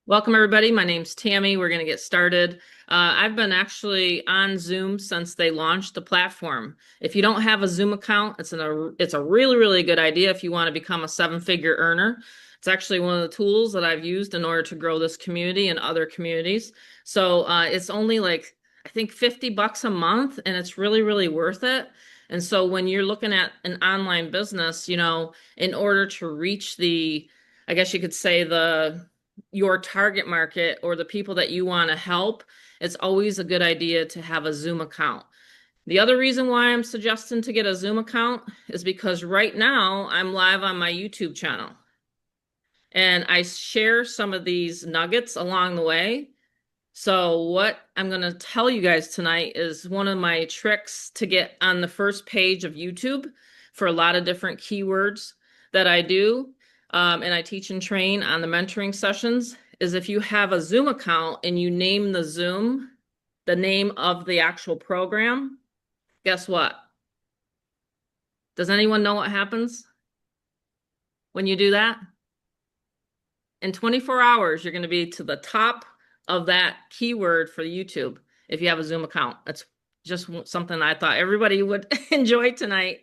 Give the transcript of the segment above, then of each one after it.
Welcome, everybody. My name's Tammy. We're going to get started. I've been actually on Zoom since they launched the platform. If you don't have a Zoom account, it's a really, really good idea if you want to become a seven-figure earner. It's actually one of the tools that I've used in order to grow this community and other communities. So it's only like, I think $50 a month, and it's really, really worth it. And so when you're looking at an online business, in order to reach I guess you could say your target market or the people that you want to help, it's always a good idea to have a Zoom account. The other reason why I'm suggesting to get a Zoom account is because right now I'm live on my YouTube channel and I share some of these nuggets along the way. So what I'm going to tell you guys tonight is one of my tricks to get on the first page of YouTube for a lot of different keywords that I do. And I teach and train on the mentoring sessions is if you have a Zoom account and you name the name of the actual program, guess what? Does anyone know what happens when you do that? In 24 hours, you're going to be to the top of that keyword for YouTube if you have a Zoom account. That's just something I thought everybody would enjoy tonight.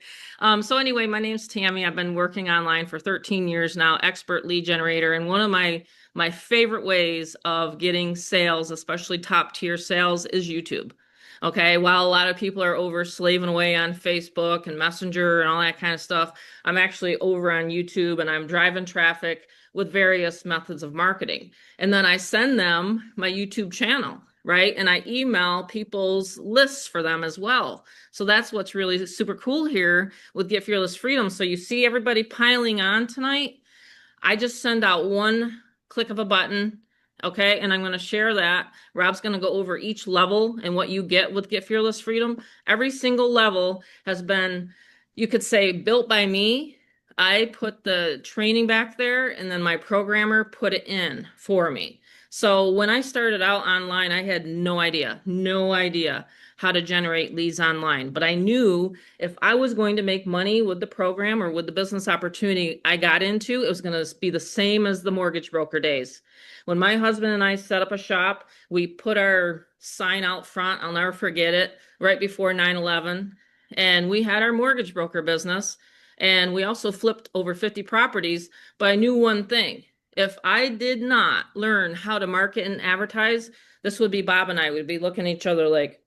So anyway, my name's Tammy. I've been working online for 13 years now, expert lead generator. And one of my favorite ways of getting sales, especially top tier sales, is YouTube. Okay, while a lot of people are over slaving away on Facebook and Messenger and all that kind of stuff, I'm actually over on YouTube and I'm driving traffic with various methods of marketing. And then I send them my YouTube channel, right? And I email people's lists for them as well. So that's what's really super cool here with Get Fearless Freedom. So you see everybody piling on tonight. I just send out one click of a button. Okay, and I'm going to share that. Rob's going to go over each level and what you get with Get Fearless Freedom. Every single level has been, you could say, built by me. I put the training back there and then my programmer put it in for me. So when I started out online, I had no idea how to generate leads online. But I knew if I was going to make money with the program or with the business opportunity I got into, it was going to be the same as the mortgage broker days. When my husband and I set up a shop, we put our sign out front. I'll never forget it, right before 9/11. And we had our mortgage broker business. And we also flipped over 50 properties. But I knew one thing. If I did not learn how to market and advertise, this would be Bob and I would be looking at each other like,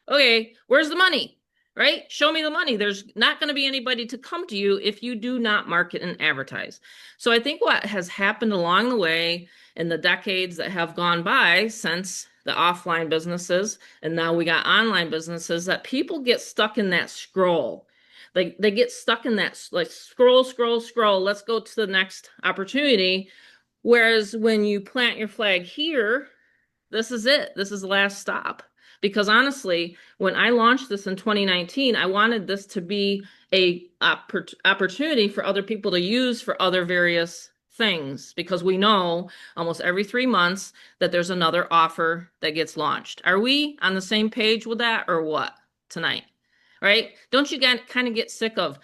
okay, where's the money? Right? Show me the money. There's not going to be anybody to come to you if you do not market and advertise. So I think what has happened along the way in the decades that have gone by since the offline businesses, and now we got online businesses, that people get stuck in that scroll. They get stuck in that like scroll, scroll, scroll. Let's go to the next opportunity. Whereas when you plant your flag here, this is it. This is the last stop. Because honestly, when I launched this in 2019, I wanted this to be a opportunity for other people to use for other various things, because we know almost every 3 months that there's another offer that gets launched. Are we on the same page with that or what tonight? Right? Don't you kind of get sick of,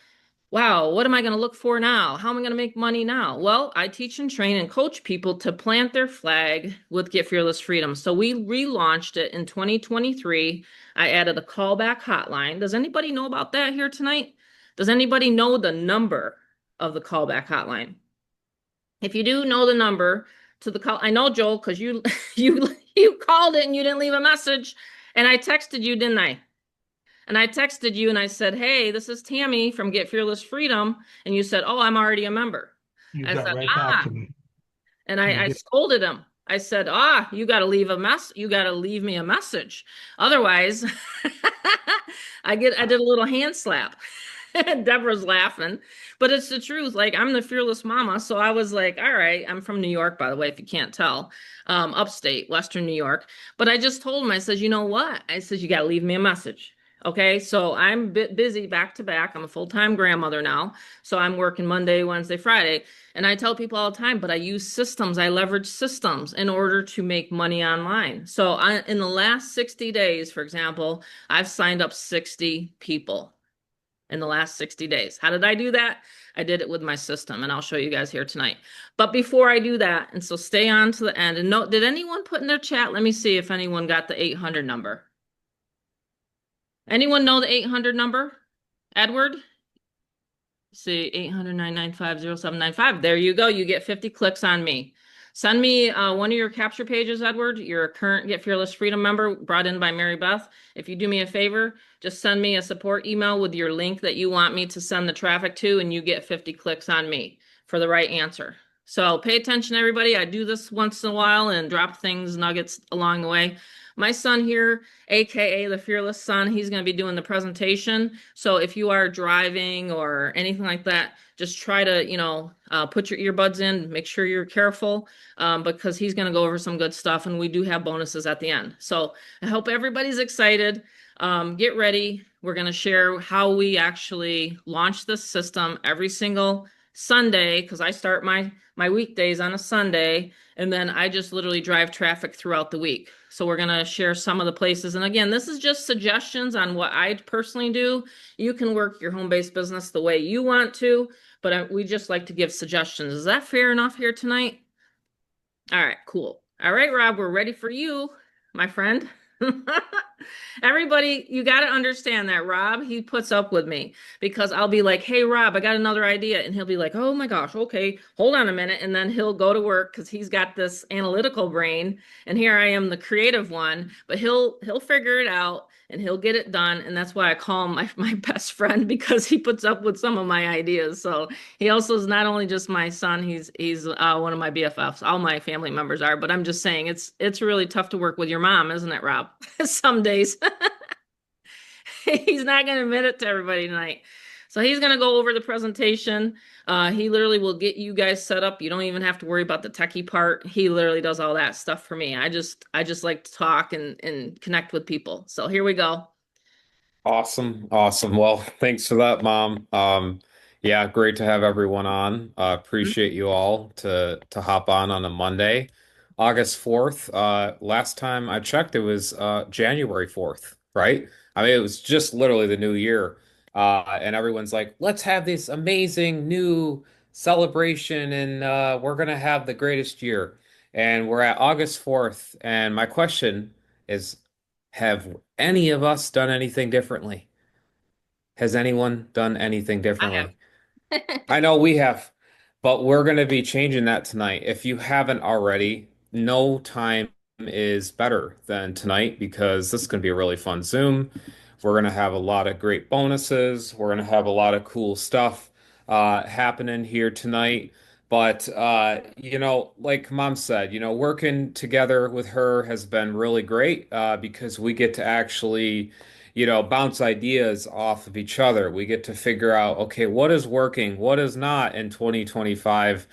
wow, what am I going to look for now? How am I going to make money now? Well, I teach and train and coach people to plant their flag with Get Fearless Freedom. So we relaunched it in 2023. I added a callback hotline. Does anybody know about that here tonight? Does anybody know the number of the callback hotline? If you do know the number to the call, I know, Joel, because you you called it and you didn't leave a message, and I texted you, didn't I? And I texted you and I said, hey, this is Tammy from Get Fearless Freedom. And you said, oh, I'm already a member. You I got said, right back ah. to me. And You I did. scolded him. I said, you got to you got to leave me a message. Otherwise, I did a little hand slap. Deborah's laughing, but it's the truth. Like, I'm the fearless mama. So I was like, all right, I'm from New York, by the way, if you can't tell, upstate, Western New York. But I just told him, I said, you know what? I said, you got to leave me a message. Okay, so I'm a bit busy back to back. I'm a full-time grandmother now. So I'm working Monday, Wednesday, Friday. And I tell people all the time, but I use systems. I leverage systems in order to make money online. So in the last 60 days, for example, I've signed up 60 people. in the last 60 days. How did I do that? I did it with my system, and I'll show you guys here tonight. But before I do that, and so stay on to the end and note, did anyone put in their chat? Let me see if anyone got the 800 number. Anyone know the 800 number? Edward? See, 800-995-0795. There you go. You get 50 clicks on me. Send me one of your capture pages, Edward. You're a current Get Fearless Freedom member brought in by Marybeth. If you do me a favor, just send me a support email with your link that you want me to send the traffic to, and you get 50 clicks on me for the right answer. So pay attention, everybody. I do this once in a while and drop things, nuggets along the way. My son here, AKA the Fearless Son, he's going to be doing the presentation. So if you are driving or anything like that, just try to, put your earbuds in, make sure you're careful, because he's going to go over some good stuff, and we do have bonuses at the end. So I hope everybody's excited. Get ready. We're going to share how we actually launch this system every single Sunday, because I start my weekdays on a Sunday, and then I just literally drive traffic throughout the week. So we're going to share some of the places. And again, this is just suggestions on what I personally do. You can work your home-based business the way you want to, but we just like to give suggestions. Is that fair enough here tonight? All right, cool. All right, Rob, we're ready for you, my friend. Everybody, you got to understand that Rob, he puts up with me because I'll be like, hey, Rob, I got another idea. And he'll be like, oh my gosh, okay, hold on a minute. And then he'll go to work because he's got this analytical brain. And here I am, the creative one, but he'll figure it out and he'll get it done. And that's why I call him my best friend, because he puts up with some of my ideas. So he also is not only just my son, he's one of my BFFs. All my family members are, but I'm just saying it's really tough to work with your mom, isn't it, Rob? Some days. He's not going to admit it to everybody tonight. So he's going to go over the presentation. He literally will get you guys set up. You don't even have to worry about the techie part. He literally does all that stuff for me. I just like to talk and connect with people. So here we go. Awesome. Awesome. Well, thanks for that, Mom. Yeah, great to have everyone on. Appreciate you all to hop on a Monday, August 4th. Last time I checked, it was January 4th, right? I mean, it was just literally the new year. And everyone's like, let's have this amazing new celebration and we're gonna have the greatest year. And we're at August 4th, and my question is, have any of us done anything differently? Has anyone done anything I have. differently? I know we have, but we're going to be changing that tonight. If you haven't already, no time is better than tonight because this is going to be a really fun Zoom. We're going to have a lot of great bonuses. We're going to have a lot of cool stuff happening here tonight. But like Mom said, working together with her has been really great because we get to actually bounce ideas off of each other. We get to figure out, okay, what is working, what is not in 2025,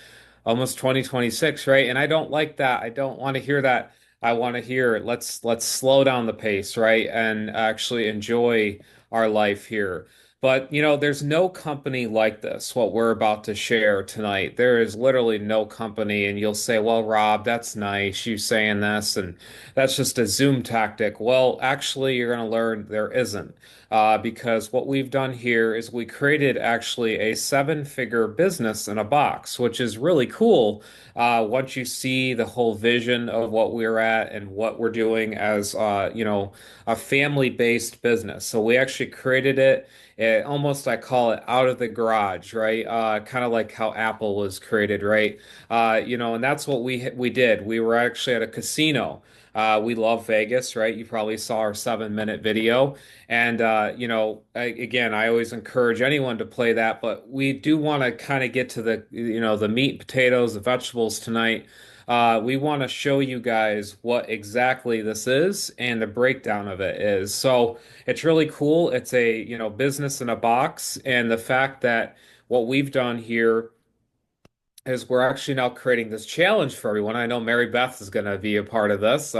almost 2026, right? And I don't like that. I don't want to hear that. I want to hear, let's slow down the pace, right? And actually enjoy our life here. But there's no company like this, what we're about to share tonight. There is literally no company, and you'll say, well, Rob, that's nice, you saying this, and that's just a Zoom tactic. Well, actually, you're going to learn there isn't. Because what we've done here is we created actually a seven-figure business in a box, which is really cool once you see the whole vision of what we're at and what we're doing as, a family-based business. So we actually created it. Almost, I call it out of the garage, right? Kind of like how Apple was created, right? And that's what we did. We were actually at a casino. We love Vegas, right? You probably saw our 7-minute video. And, again, I always encourage anyone to play that, but we do want to kind of get to the meat, potatoes, the vegetables tonight. We want to show you guys what exactly this is and the breakdown of it is. So it's really cool. It's a, business in a box. And the fact that what we've done here is we're actually now creating this challenge for everyone. I know Mary Beth is going to be a part of this.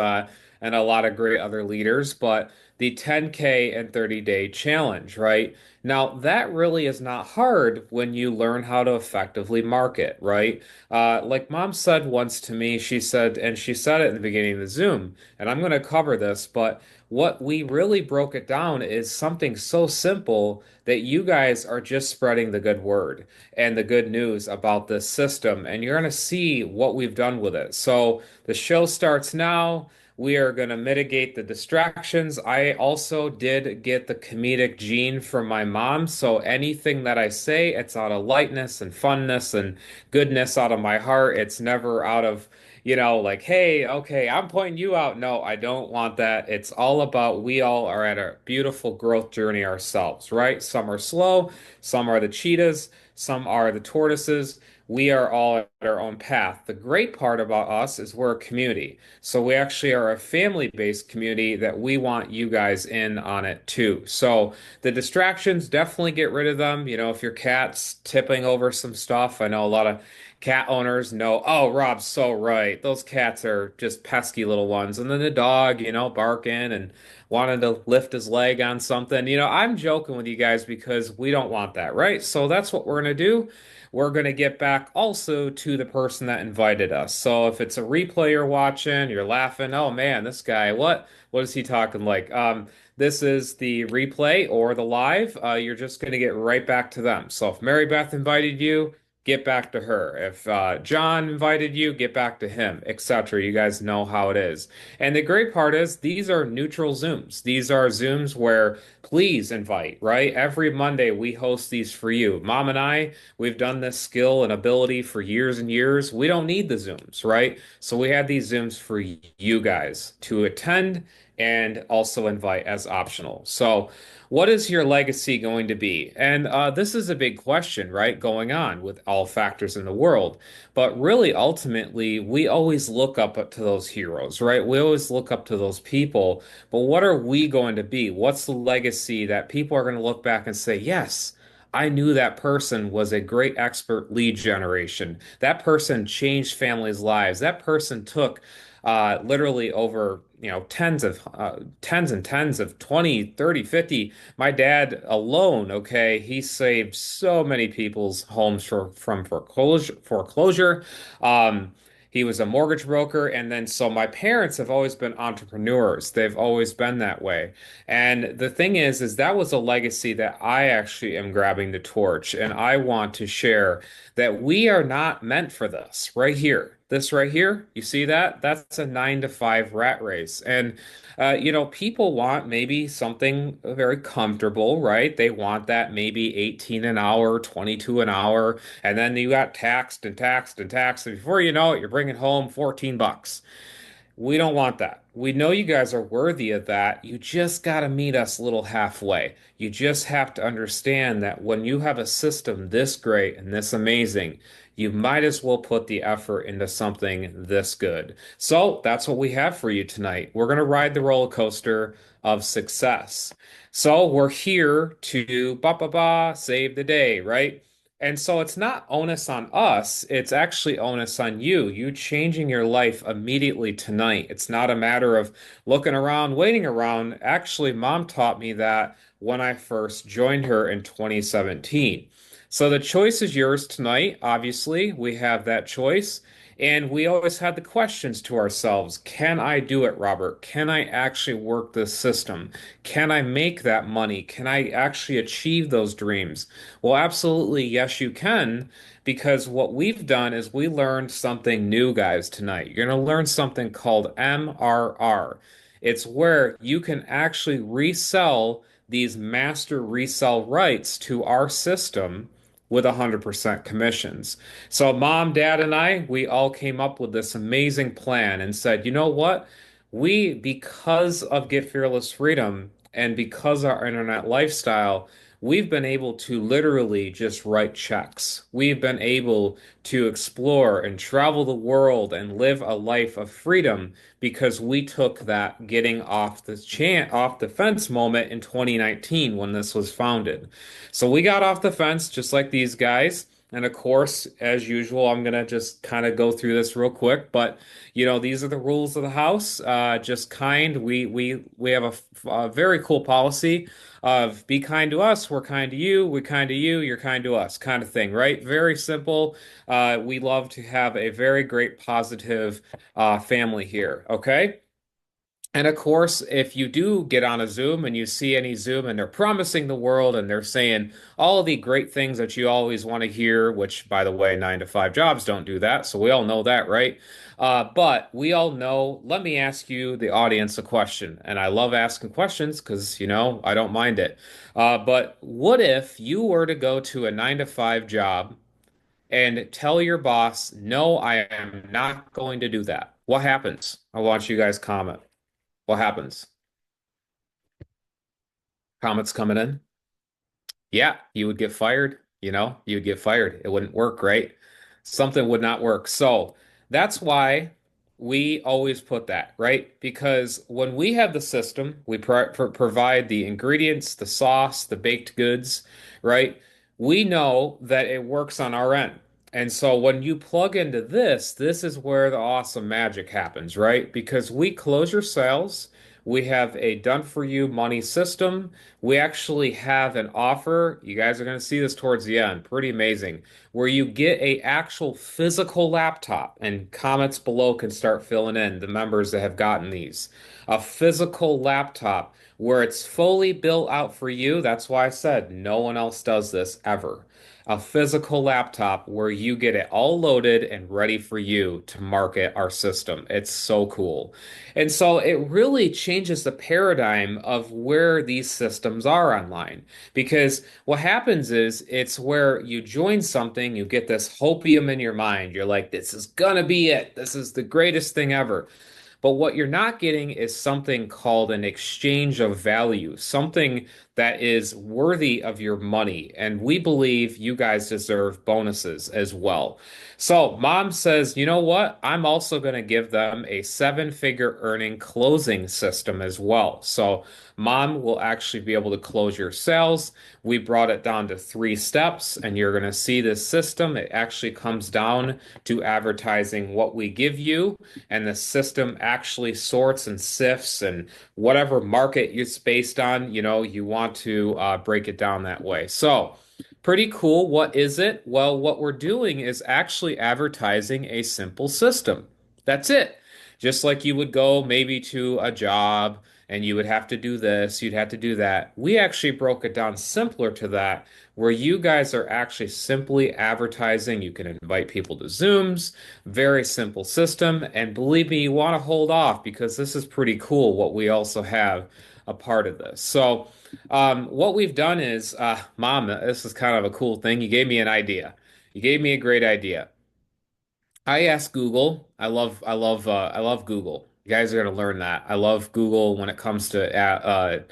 and a lot of great other leaders, but the 10K and 30-day challenge, right? Now, that really is not hard when you learn how to effectively market, right? Like mom said once to me, she said, and she said it in the beginning of the Zoom, and I'm going to cover this, but what we really broke it down is something so simple that you guys are just spreading the good word and the good news about this system, and you're going to see what we've done with it. So the show starts now. We are going to mitigate the distractions. I also did get the comedic gene from my mom. So anything that I say, it's out of lightness and funness and goodness out of my heart. It's never out of, like, hey, okay, I'm pointing you out. No, I don't want that. It's all about we all are at a beautiful growth journey ourselves, right? Some are slow, some are the cheetahs, some are the tortoises. We are all at our own path. The great part about us is we're a community. So we actually are a family-based community that we want you guys in on it too. So the distractions, definitely get rid of them. If your cat's tipping over some stuff, I know a lot of cat owners know, oh, Rob's so right. Those cats are just pesky little ones. And then the dog, barking and wanting to lift his leg on something. I'm joking with you guys because we don't want that, right? So that's what we're going to do. We're going to get back also to the person that invited us. So if it's a replay you're watching, you're laughing, oh man, this guy, what is he talking like? This is the replay or the live. You're just going to get right back to them. So if Marybeth invited you, get back to her. If John invited you, get back to him, etc. You guys know how it is. And the great part is these are neutral Zooms. These are Zooms where please invite, right? Every Monday we host these for you. Mom and I, we've done this skill and ability for years and years. We don't need the Zooms, right? So we have these Zooms for you guys to attend and also invite as optional. So what is your legacy going to be? And this is a big question, right? Going on with all factors in the world. But really, ultimately, we always look up to those heroes, right? We always look up to those people. But what are we going to be? What's the legacy that people are going to look back and say, yes, I knew that person was a great expert lead generation. That person changed families' lives. That person took literally over, tens and tens of 20, 30, 50. My dad alone, okay, he saved so many people's homes from foreclosure. Um, he was a mortgage broker. And then so my parents have always been entrepreneurs. They've always been that way. And the thing is that was a legacy that I actually am grabbing the torch and I want to share that we are not meant for this right here. This right here, you see that? That's a 9 to 5 rat race. And, people want maybe something very comfortable, right? They want that maybe 18 an hour, 22 an hour. And then you got taxed and taxed and taxed. And before you know it, you're bringing home 14 bucks. We don't want that. We know you guys are worthy of that. You just got to meet us a little halfway. You just have to understand that when you have a system this great and this amazing, you might as well put the effort into something this good. So that's what we have for you tonight. We're going to ride the roller coaster of success. So we're here to save the day, right? And so it's not onus on us, it's actually onus on you. You changing your life immediately tonight. It's not a matter of looking around, waiting around. Actually, mom taught me that when I first joined her in 2017. So the choice is yours tonight. Obviously, we have that choice. And we always had the questions to ourselves. Can I do it, Robert? Can I actually work this system? Can I make that money? Can I actually achieve those dreams? Well, absolutely, yes, you can, because what we've done is we learned something new, guys, tonight. You're going to learn something called MRR. It's where you can actually resell these master resell rights to our system with 100% commissions. So mom, dad, and I, we all came up with this amazing plan and said, you know what? Because of Get Fearless Freedom and because of our internet lifestyle, we've been able to literally just write checks. We've been able to explore and travel the world and live a life of freedom because we took that getting off the fence moment in 2019 when this was founded. So we got off the fence just like these guys. And of course, as usual, I'm gonna just kind of go through this real quick, but these are the rules of the house. Just kind. We have a very cool policy of be kind to us, we're kind to you, we're kind to you, you're kind to us, kind of thing, right? Very simple. We love to have a very great positive family here. Okay. And of course, if you do get on a Zoom and you see any Zoom and they're promising the world and they're saying all of the great things that you always want to hear, which, by the way, 9 to 5 jobs don't do that. So we all know that, right? But we all know, let me ask you, the audience, a question. And I love asking questions because, I don't mind it. But what if you were to go to a 9 to 5 job and tell your boss, no, I am not going to do that? What happens? I want you guys comment. What happens? Comments coming in? Yeah, you would get fired. You would get fired. It wouldn't work, right? Something would not work. So that's why we always put that, right? Because when we have the system, we provide the ingredients, the sauce, the baked goods, right? We know that it works on our end. And so when you plug into this is where the awesome magic happens, right? Because we close your sales. We have a done for you money system. We actually have an offer. You guys are going to see this towards the end. Pretty amazing. Where you get a actual physical laptop, and comments below can start filling in the members that have gotten these. A physical laptop where it's fully built out for you. That's why I said no one else does this ever. A physical laptop where you get it all loaded and ready for you to market our system. It's so cool. And so it really changes the paradigm of where these systems are online. Because what happens is it's where you join something, you get this hopium in your mind. You're like, this is gonna be it. This is the greatest thing ever. But what you're not getting is something called an exchange of value, something that is worthy of your money. And we believe you guys deserve bonuses as well. So mom says, you know what? I'm also going to give them a 7-figure earning closing system as well. So mom will actually be able to close your sales. We brought it down to 3 steps, and you're going to see this system. It actually comes down to advertising what we give you, and the system actually sorts and sifts and whatever market it's based on, you want to break it down that way. So, pretty cool. What is it? Well, what we're doing is actually advertising a simple system. That's it. Just like you would go maybe to a job and you would have to do this, you'd have to do that. We actually broke it down simpler to that, where you guys are actually simply advertising. You can invite people to Zooms, very simple system. And believe me, you want to hold off because this is pretty cool what we also have a part of this. So, what we've done is, Mom, this is kind of a cool thing. You gave me an idea. You gave me a great idea. I asked Google. I love Google. You guys are gonna learn that. I love Google when it comes to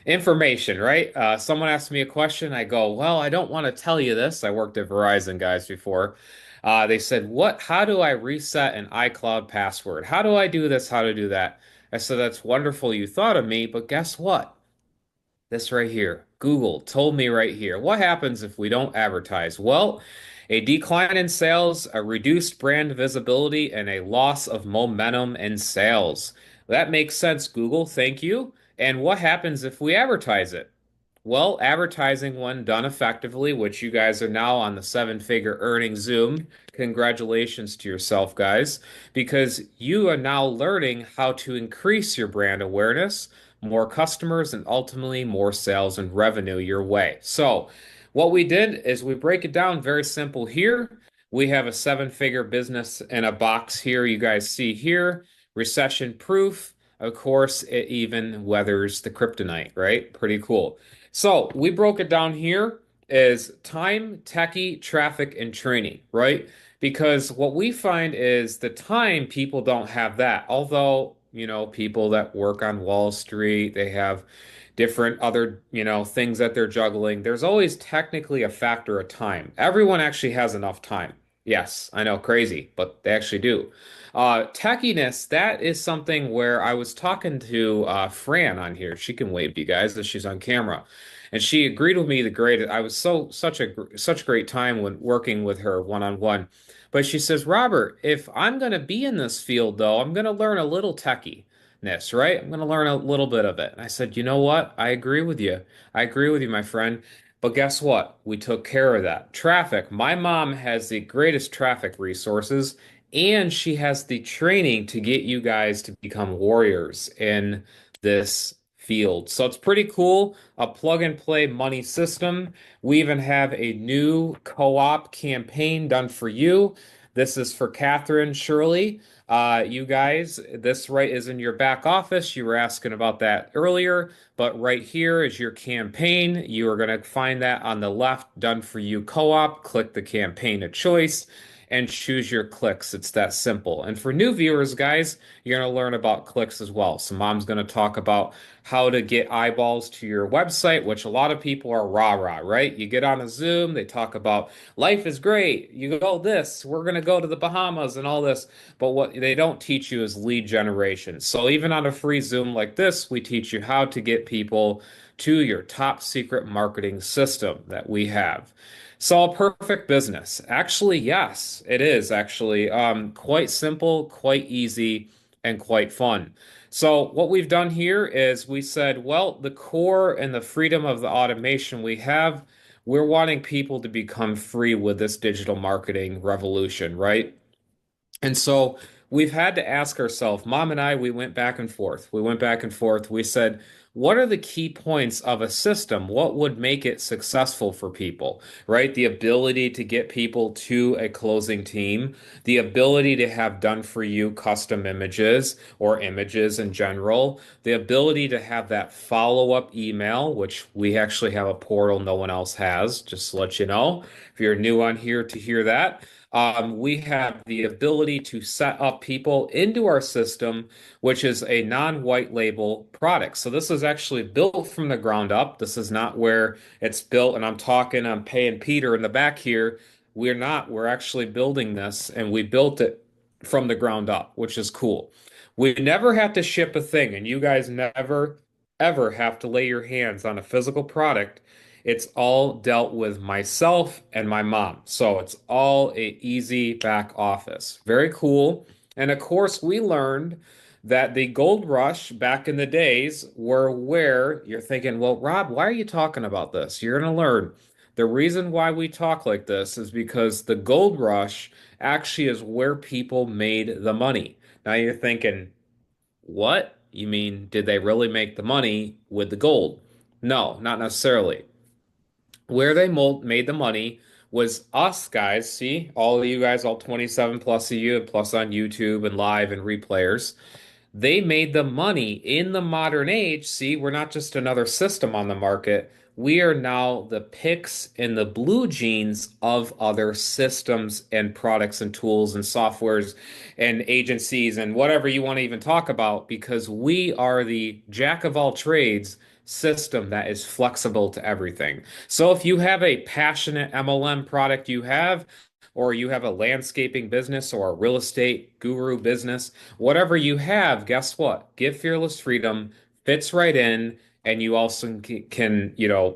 information, right? Someone asked me a question. I go, well, I don't want to tell you this. I worked at Verizon guys before. They said, what? How do I reset an iCloud password? How do I do this? How to do that? I said, that's wonderful you thought of me, but guess what? This right here. Google told me right here. What happens if we don't advertise? Well, a decline in sales, a reduced brand visibility, and a loss of momentum in sales. That makes sense, Google. Thank you. And what happens if we advertise it? Well, advertising, when done effectively, which you guys are now on the 7-figure earning Zoom, congratulations to yourself, guys, because you are now learning how to increase your brand awareness, more customers, and ultimately more sales and revenue your way. So, what we did is we break it down very simple here. We have a 7-figure business in a box here. You guys see here, recession proof. Of course, it even weathers the kryptonite, right? Pretty cool. So we broke it down here as time, techie, traffic, and training, right? Because what we find is the time people don't have that. Although, people that work on Wall Street, they have different other, things that they're juggling. There's always technically a factor of time. Everyone actually has enough time. Yes, I know, crazy, but they actually do. Techiness, that is something where I was talking to Fran on here. She can wave to you guys as she's on camera. And she agreed with me the greatest. I was such a great time when working with her one on one. But she says, Robert, if I'm going to be in this field, though, I'm going to learn a little techie-ness, right? I'm going to learn a little bit of it. And I said, you know what? I agree with you. I agree with you, my friend. But guess what? We took care of that. Traffic. My mom has the greatest traffic resources, and she has the training to get you guys to become warriors in this field. So it's pretty cool. A plug and play money system. We even have a new co-op campaign done for you. This is for Catherine Shirley. You guys, this right is in your back office. You were asking about that earlier, but right here is your campaign. You are going to find that on the left, done for you co-op. Click the campaign of choice and choose your clicks. It's that simple. And for new viewers, guys, you're going to learn about clicks as well. So mom's going to talk about how to get eyeballs to your website, which a lot of people are rah-rah, right? You get on a Zoom, they talk about life is great. You go this, we're going to go to the Bahamas and all this. But what they don't teach you is lead generation. So even on a free Zoom like this, we teach you how to get people to your top secret marketing system that we have. So a perfect business. Actually, yes, it is actually quite simple, quite easy, and quite fun. So what we've done here is we said, well, the core and the freedom of the automation we have, we're wanting people to become free with this digital marketing revolution, right? And so we've had to ask ourselves, mom and I, we went back and forth. We went back and forth. We said, what are the key points of a system? What would make it successful for people, right? The ability to get people to a closing team, the ability to have done for you custom images or images in general, the ability to have that follow-up email, which we actually have a portal no one else has, just to let you know, if you're new on here to hear that. We have the ability to set up people into our system, which is a non-white label product. So this is actually built from the ground up. This is not where it's built, and I'm paying Peter in the back here. We're not. We're actually building this, and we built it from the ground up, which is cool. We never have to ship a thing, and you guys never, ever have to lay your hands on a physical product. It's all dealt with myself and my mom. So it's all a easy back office. Very cool. And of course, we learned that the gold rush back in the days were where you're thinking, well, Rob, why are you talking about this? You're going to learn. The reason why we talk like this is because the gold rush actually is where people made the money. Now you're thinking, what? You mean, did they really make the money with the gold? No, not necessarily. Where they made the money was us guys. See, all of you guys, all 27 plus of you, plus on YouTube and live and replayers. They made the money in the modern age. See, we're not just another system on the market. We are now the picks and the blue jeans of other systems and products and tools and softwares and agencies and whatever you want to even talk about because we are the jack of all trades system that is flexible to everything. So if you have a passionate MLM product you have, or you have a landscaping business or a real estate guru business, whatever you have, guess what? Get Fearless Freedom fits right in, and you also can,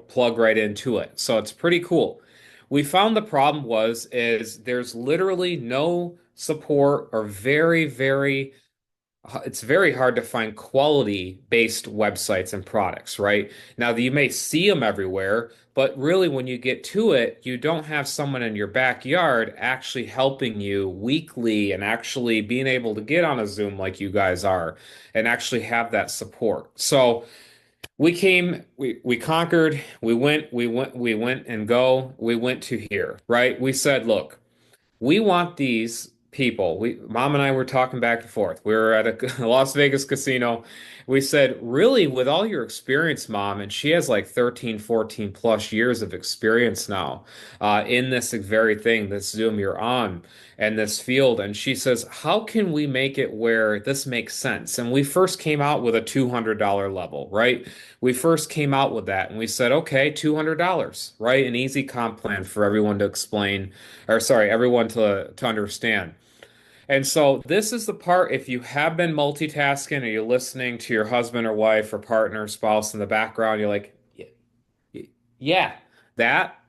plug right into it. So it's pretty cool. We found the problem is there's literally no support or it's very hard to find quality-based websites and products, right? Now, you may see them everywhere, but really when you get to it, you don't have someone in your backyard actually helping you weekly and actually being able to get on a Zoom like you guys are and actually have that support. So we conquered, we went to here, right? We said, look, we want these people. Mom and I were talking back and forth. We were at a Las Vegas casino. We said, really, with all your experience, Mom, and she has like 13, 14 plus years of experience now in this very thing, this Zoom you're on, and this field. And she says, how can we make it where this makes sense? And we first came out with a $200 level, right? We first came out with that and we said, okay, $200, right? An easy comp plan for everyone to explain, or sorry, everyone to understand. And so this is the part, if you have been multitasking or you're listening to your husband or wife or partner, spouse in the background, you're like, Yeah, that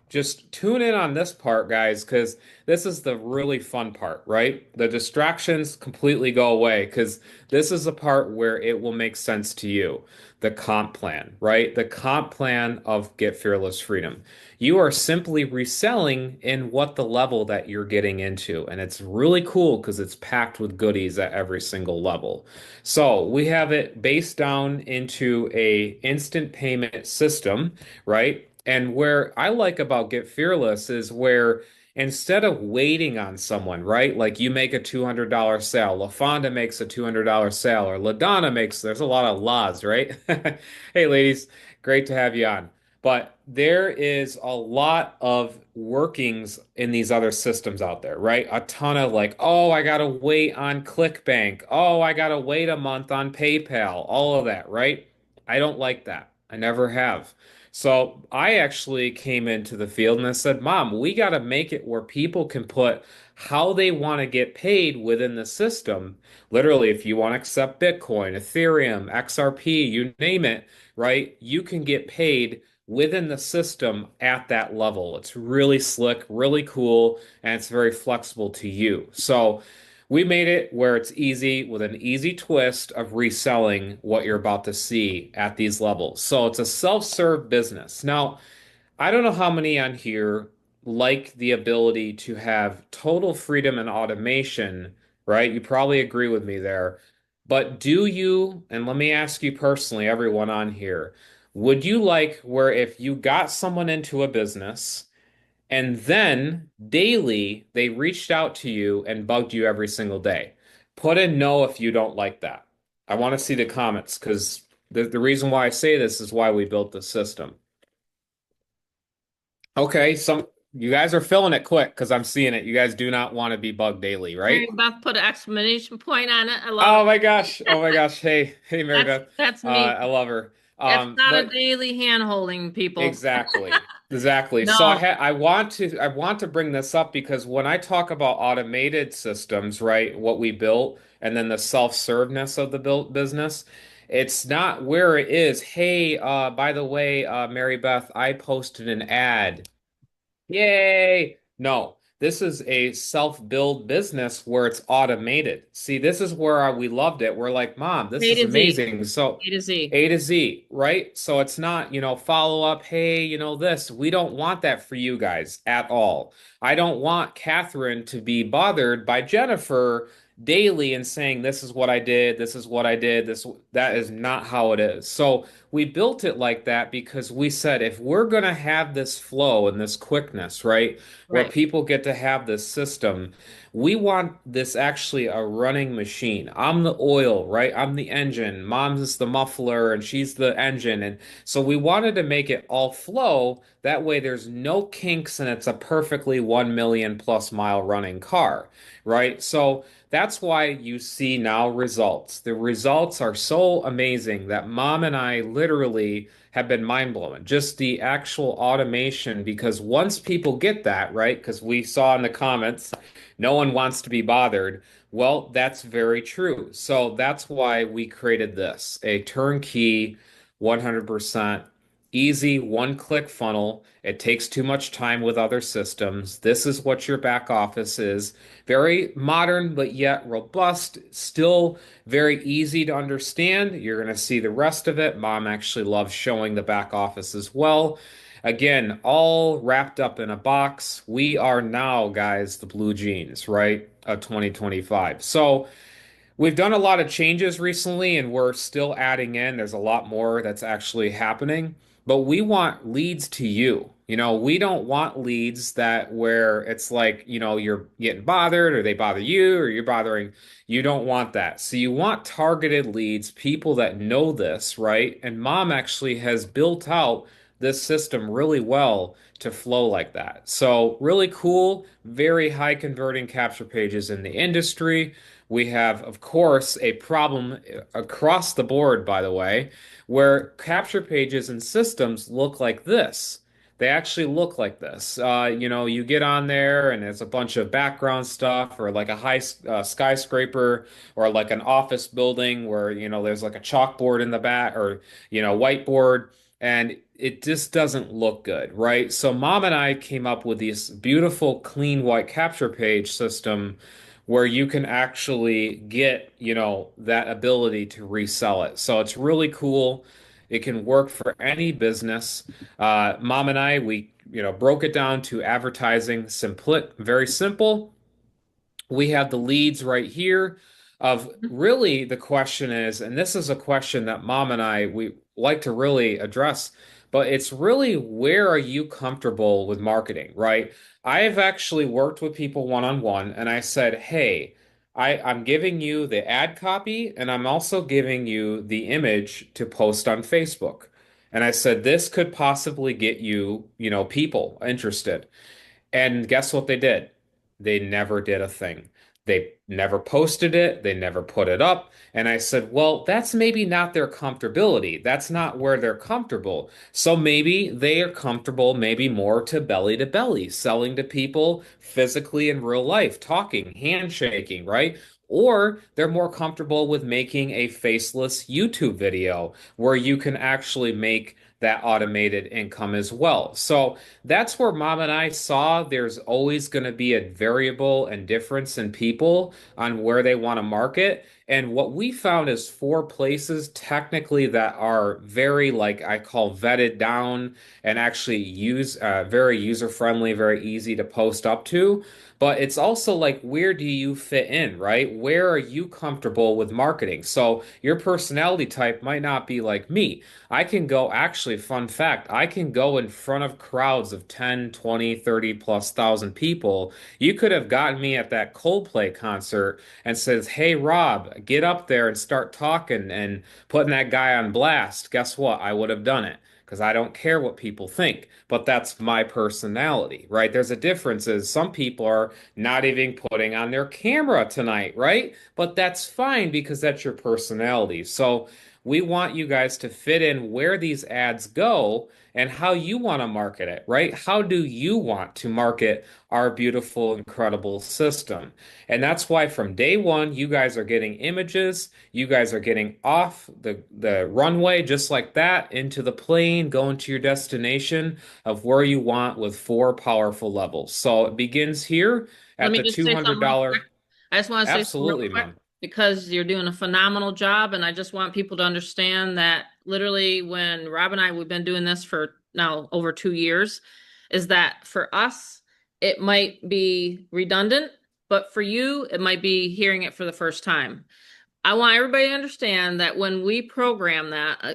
just tune in on this part, guys, because this is the really fun part, right? The distractions completely go away because this is the part where it will make sense to you. The comp plan, right? The comp plan of Get Fearless Freedom. You are simply reselling in what the level that you're getting into. And it's really cool because it's packed with goodies at every single level. So we have it based down into a instant payment system, right? And where I like about Get Fearless is where instead of waiting on someone, right? Like you make a $200 sale, LaFonda makes a $200 sale, or LaDonna makes, there's a lot of laws, right? Hey, ladies, great to have you on. But there is a lot of workings in these other systems out there, right? A ton of like, oh, I gotta wait on ClickBank. Oh, I gotta wait a month on PayPal. All of that, right? I don't like that. I never have. So I actually came into the field and I said, Mom, we got to make it where people can put how they want to get paid within the system. Literally, if you want to accept Bitcoin, Ethereum, XRP, you name it, right? You can get paid within the system at that level. It's really slick, really cool, and it's very flexible to you. So we made it where it's easy with an easy twist of reselling what you're about to see at these levels. So it's a self-serve business. Now, I don't know how many on here like the ability to have total freedom and automation, right? You probably agree with me there. But do you, and let me ask you personally, everyone on here, would you like where if you got someone into a business, and then daily, they reached out to you and bugged you every single day. Put in no if you don't like that. I want to see the comments because the reason why I say this is why we built the system. Okay, some you guys are filling it quick because I'm seeing it. You guys do not want to be bugged daily, Mary right? Beth put an exclamation point on it. I love Oh it. my gosh. Oh my gosh. Hey Mary That's Beth. that's me. I love her. That's not a But daily hand holding, people. exactly. Exactly. So No, I want to bring this up because when I talk about automated systems, right, what we built and then the self-serveness of the built business, it's not where it is. Hey, by the way, Mary Beth, I posted an ad. Yay! No, this is a self-build business where it's automated. See, this is where we loved it. We're like, Mom, this A is to Z. amazing. So A to Z. A to Z, right? So it's not, follow up, hey, this. We don't want that for you guys at all. I don't want Catherine to be bothered by Jennifer daily and saying, this is what I did, this is what I did, that is not how it is. So we built it like that because we said if we're going to have this flow and this quickness, right, where Right. people get to have this system, we want this actually a running machine. I'm the oil, right? I'm the engine. Mom's is the muffler and she's the engine. And so we wanted to make it all flow. That way there's no kinks and it's a perfectly 1 million plus mile running car, right? So that's why you see now results. The results are so amazing that Mom and I literally have been mind blowing. Just the actual automation, because once people get that, right? Because we saw in the comments, no one wants to be bothered. Well, that's very true. So that's why we created this, a turnkey, 100% easy one-click funnel. It takes too much time with other systems. This is what your back office is. Very modern, but yet robust, still very easy to understand. You're going to see the rest of it. Mom actually loves showing the back office as well. Again, all wrapped up in a box. We are now, guys, the blue jeans, right? Of 2025. So we've done a lot of changes recently and we're still adding in. There's a lot more that's actually happening, but we want leads to you. We don't want leads that where it's like, you're getting bothered or they bother you or you're bothering. You don't want that. So you want targeted leads, people that know this, right? And Mom actually has built out this system really well to flow like that. So really cool, very high converting capture pages in the industry. We have, of course, a problem across the board, by the way, where capture pages and systems look like this. They actually look like this. You get on there and it's a bunch of background stuff or like a high skyscraper or like an office building where, there's like a chalkboard in the back or, whiteboard. and it just doesn't look good, right? So mom and I came up with this beautiful clean white capture page system where you can actually get, that ability to resell it. So it's really cool. It can work for any business. Mom and I, we, broke it down to advertising, very simple. We have the leads right here of really the question is, and this is a question that mom and I we like to really address, but it's really where are you comfortable with marketing, right? I've actually worked with people one-on-one and I said, hey, I'm giving you the ad copy and I'm also giving you the image to post on Facebook. And I said, this could possibly get you, people interested. And guess what they did? They never did a thing. They never posted it. They never put it up. And I said, well, that's maybe not their comfortability. That's not where they're comfortable. So maybe they are comfortable, maybe more to belly, selling to people physically in real life, talking, handshaking, right? Or they're more comfortable with making a faceless YouTube video where you can actually make that automated income as well. So, that's where mom and I saw there's always going to be a variable and difference in people on where they want to market. And what we found is four places technically that are very, like I call vetted down and actually very user friendly, very easy to post up to. But it's also like, where do you fit in, right? Where are you comfortable with marketing? So your personality type might not be like me. Actually, fun fact, I can go in front of crowds of 10, 20, 30 plus thousand people. You could have gotten me at that Coldplay concert and says, hey, Rob, get up there and start talking and putting that guy on blast. Guess what? I would have done it because I don't care what people think. But that's my personality, right? There's a difference is some people are not even putting on their camera tonight, right? But that's fine because that's your personality. So we want you guys to fit in where these ads go and how you want to market it, right? How do you want to market our beautiful, incredible system? And that's why from day one, you guys are getting images. You guys are getting off the runway just like that into the plane, going to your destination of where you want with four powerful levels. So it begins here Let at me the just say something real quick. $200. I just want to say something real Absolutely, quick Mom. because you're doing a phenomenal job. And I just want people to understand that literally when Rob and I, we've been doing this for now over 2 years, is that for us, it might be redundant, but for you, it might be hearing it for the first time. I want everybody to understand that when we program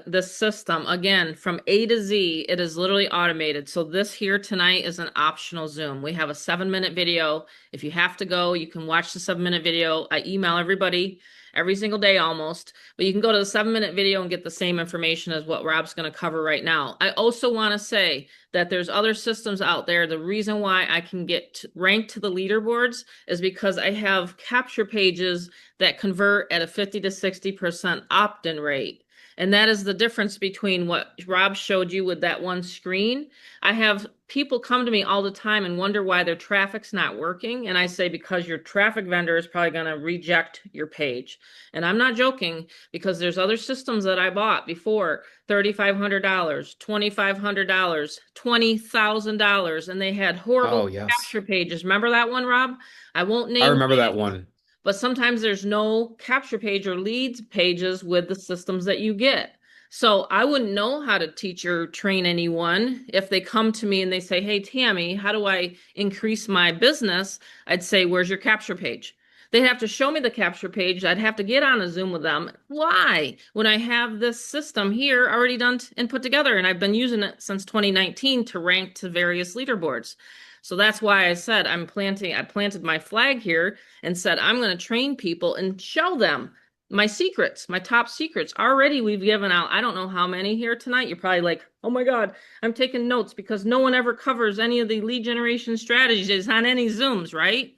the system, again, from A to Z, it is literally automated. So this here tonight is an optional Zoom. We have a 7-minute video. If you have to go, you can watch the 7-minute video. I email everybody every single day almost, but you can go to the 7-minute video and get the same information as what Rob's going to cover right now. I also want to say that there's other systems out there. The reason why I can get ranked to the leaderboards is because I have capture pages that convert at a 50 to 60% opt-in rate. And that is the difference between what Rob showed you with that one screen. I have people come to me all the time and wonder why their traffic's not working. And I say, because your traffic vendor is probably going to reject your page. And I'm not joking because there's other systems that I bought before, $3,500, $2,500, $20,000, and they had horrible Oh, yes. capture pages. Remember that one, Rob? I won't I name remember that names, one. but sometimes there's no capture page or leads pages with the systems that you get. So I wouldn't know how to teach or train anyone if they come to me and they say, hey, Tammy, how do I increase my business? I'd say, where's your capture page? They'd have to show me the capture page. I'd have to get on a Zoom with them. Why? When I have this system here already done and put together, and I've been using it since 2019 to rank to various leaderboards. So that's why I said I planted my flag here and said, I'm going to train people and show them my secrets, my top secrets. Already we've given out, I don't know how many here tonight. You're probably like, oh my God, I'm taking notes because no one ever covers any of the lead generation strategies on any Zooms, right?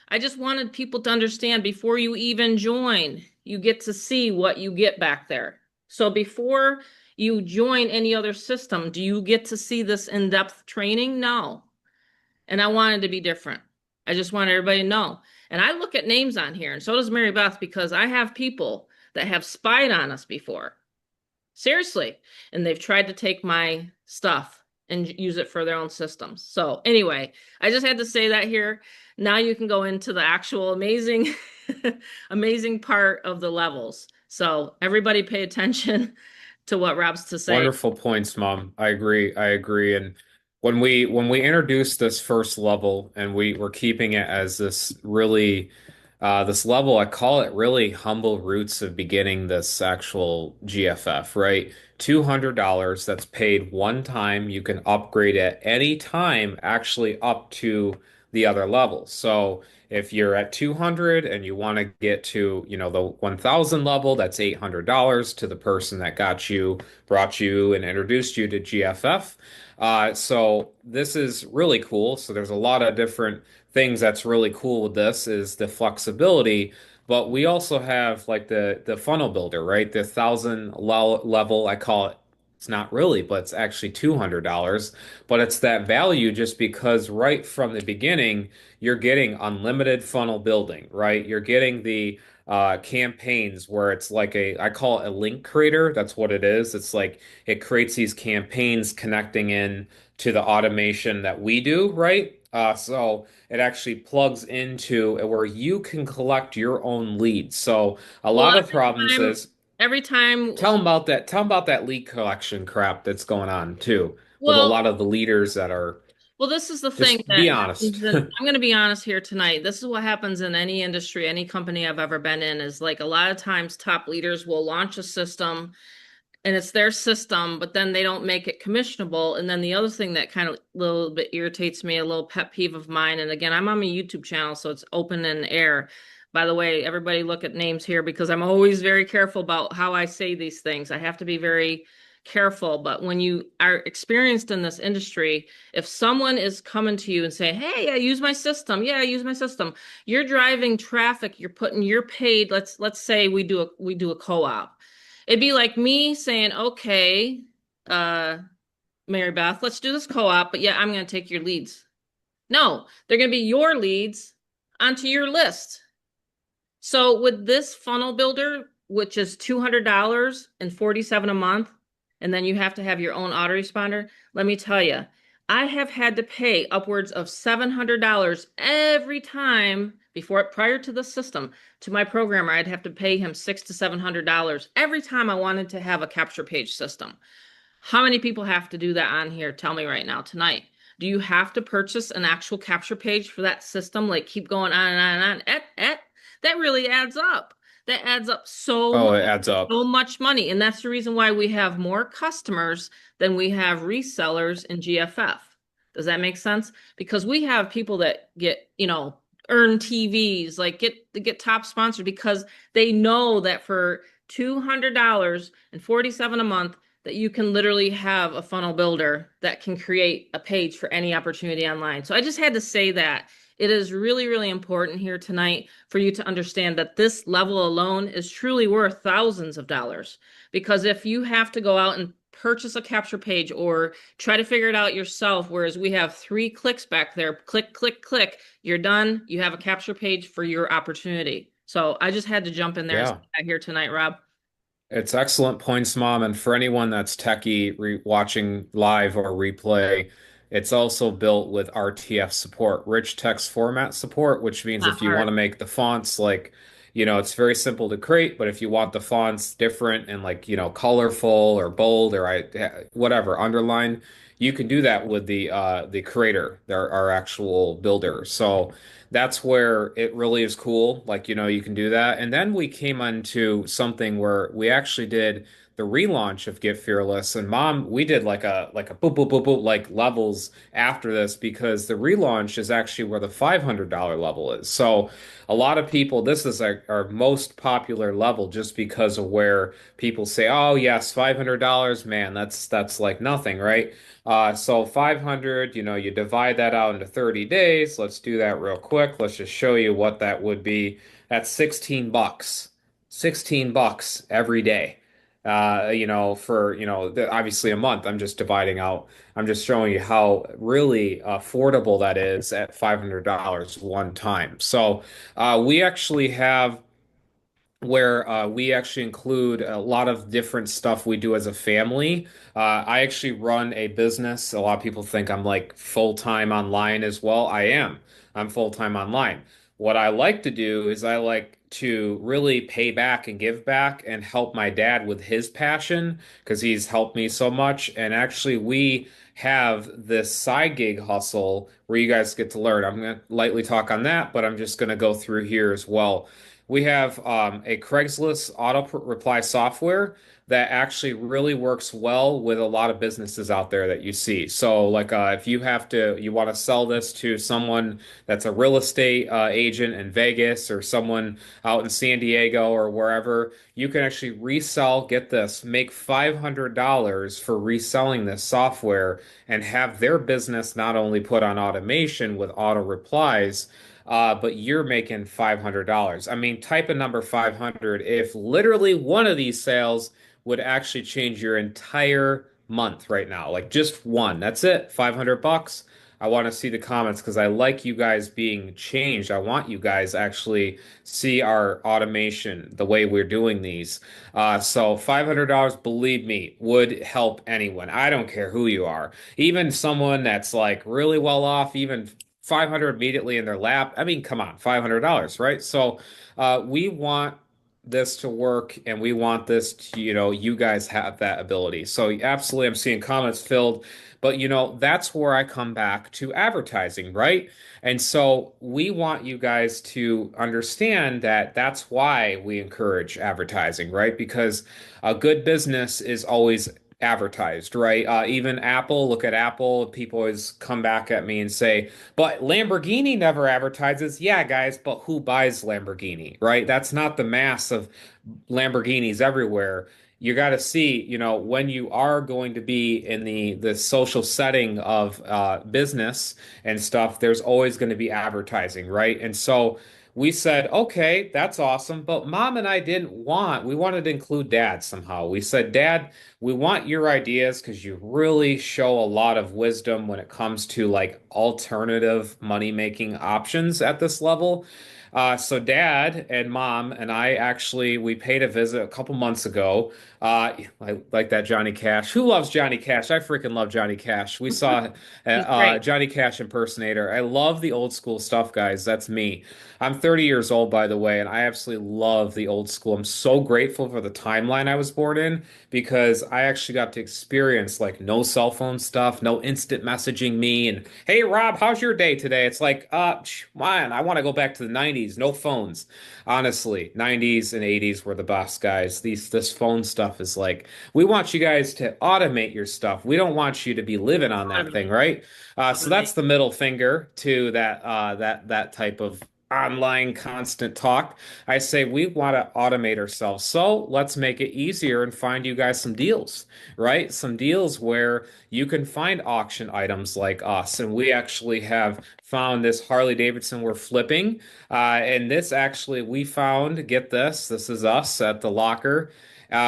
I just wanted people to understand before you even join, you get to see what you get back there. So before you join any other system, do you get to see this in-depth training? No. And I wanted to be different. I just want everybody to know. And I look at names on here, and so does Marybeth, because I have people that have spied on us before. Seriously. And they've tried to take my stuff and use it for their own systems. So, anyway, I just had to say that here. Now you can go into the actual amazing, amazing part of the levels. So, everybody pay attention to what Rob's to say. Wonderful points, Mom. I agree. I agree. And when we introduced this first level and we were keeping it as this really this level, I call it really humble roots of beginning this actual GFF, right? $200 that's paid one time. You can upgrade at any time, actually up to the other levels. So if you're at 200 and you want to get to, the 1000 level, that's $800 to the person that brought you and introduced you to GFF. So this is really cool. So there's a lot of different things that's really cool with this is the flexibility, but we also have like the funnel builder, right? The 1000 level, I call it. It's not really, but it's actually $200. But it's that value just because right from the beginning, you're getting unlimited funnel building, right? You're getting the campaigns where it's like I call it a link creator. That's what it is. It's like it creates these campaigns connecting in to the automation that we do, right? So it actually plugs into where you can collect your own leads. So a Well, lot of problems time, is every time, tell them about that. Tell them about that lead collection crap that's going on too with a well, lot of the leaders that are well, this is the thing just that be honest. happens in, I'm going to be honest here tonight. This is what happens in any industry, any company I've ever been in is like a lot of times top leaders will launch a system and it's their system, but then they don't make it commissionable. And then the other thing that kind of a little bit irritates me, a little pet peeve of mine, and again, I'm on my YouTube channel, so it's open in the air. By the way, everybody look at names here because I'm always very careful about how I say these things. I have to be very careful. But when you are experienced in this industry, if someone is coming to you and saying, "Hey, I use my system. Yeah, I use my system." You're driving traffic, you're putting your paid, let's say we do a co-op. It'd be like me saying, okay, uh, Mary Beth, let's do this co-op, but yeah, I'm going to take your leads. No, they're going to be your leads onto your list. So with this funnel builder, which is $200 and 47 a month, and then you have to have your own autoresponder, let me tell you, I have had to pay upwards of $700 every time prior to the system to my programmer. I'd have to pay him $600 to $700 every time I wanted to have a capture page system. How many people have to do that on here? Tell me right now tonight. Do you have to purchase an actual capture page for that system? Like keep going on and on and on. That really adds up. That adds up Oh, it adds up. so much money. And that's the reason why we have more customers than we have resellers in GFF. Does that make sense? Because we have people that get, earn TVs, like get top sponsored because they know that for $200 and 47 a month, that you can literally have a funnel builder that can create a page for any opportunity online. So I just had to say that it is really, really important here tonight for you to understand that this level alone is truly worth thousands of dollars. Because if you have to go out and purchase a capture page or try to figure it out yourself, whereas we have 3 clicks back there, click, click, click, you're done. You have a capture page for your opportunity. So I just had to jump in there and say Yeah. that here tonight, Rob. It's excellent points, Mom. And for anyone that's techie watching live or replay, it's also built with RTF support, rich text format support, which means Not if you hard. want to make the fonts like, it's very simple to create, but if you want the fonts different and like, colorful or bold or whatever, underline, you can do that with the creator, our actual builder. So that's where it really is cool. Like, you can do that. And then we came onto something where we actually did the relaunch of Get Fearless. And Mom, we did like a boop boop boop boop like levels after this because the relaunch is actually where the $500 level is. So a lot of people, this is our most popular level just because of where people say, oh yes, $500, man, that's like nothing, right? So 500, you divide that out into 30 days. Let's do that real quick. Let's just show you what that would be. That's 16 bucks. 16 bucks every day. For, obviously a month. I'm just showing you how really affordable that is at $500 one time. So, we actually have where we actually include a lot of different stuff we do as a family. I actually run a business. A lot of people think I'm like full-time online as well. I am. I'm full-time online. What I like to do is I like to really pay back and give back and help my dad with his passion because he's helped me so much. And actually, we have this side gig hustle where you guys get to learn. I'm going to lightly talk on that, but I'm just going to go through here as well. We have a Craigslist auto reply software that actually really works well with a lot of businesses out there that you see. So, like, if you want to sell this to someone that's a real estate agent in Vegas or someone out in San Diego or wherever, you can actually resell, get this, make $500 for reselling this software and have their business not only put on automation with auto replies but you're making $500. I mean, type a number 500 if literally one of these sales would actually change your entire month right now. Like just one. That's it. 500 bucks. I want to see the comments because I like you guys being changed. I want you guys actually see our automation, the way we're doing these. So $500, believe me, would help anyone. I don't care who you are. Even someone that's like really well off, even 500 immediately in their lap. I mean, come on, $500, right? So we want this to work and we want this to, you guys have that ability. So absolutely, I'm seeing comments filled, but that's where I come back to advertising, right? And so we want you guys to understand that that's why we encourage advertising, right? Because a good business is always advertised, right? Even Apple, look at Apple. People always come back at me and say, but Lamborghini never advertises. Yeah, guys, but who buys Lamborghini, right? That's not the mass of Lamborghinis everywhere. You got to see, when you are going to be in the social setting of business and stuff, there's always going to be advertising, right? And so we said, okay, that's awesome. But mom and I we wanted to include dad somehow. We said, Dad, we want your ideas because you really show a lot of wisdom when it comes to like alternative money-making options at this level. So dad and mom and I actually we paid a visit a couple months ago. I like that Johnny Cash. Who loves Johnny Cash? I freaking love Johnny Cash. We saw He's great. Johnny Cash impersonator. I love the old school stuff, guys. That's me. I'm 30 years old, by the way, and I absolutely love the old school. I'm so grateful for the timeline I was born in because I actually got to experience like no cell phone stuff, no instant messaging me, and hey Rob, how's your day today? It's like, man, I want to go back to the 90s, no phones. Honestly, 90s and 80s were the best, guys. This phone stuff is like, we want you guys to automate your stuff. We don't want you to be living on that thing, Automate. right? So that's Automate. the middle finger to that type of online constant talk. I say we want to automate ourselves. So let's make it easier and find you guys some deals, right? Some deals where you can find auction items like us. And we actually have found this Harley Davidson we're flipping. And this actually, we found, get this, this is us at the locker.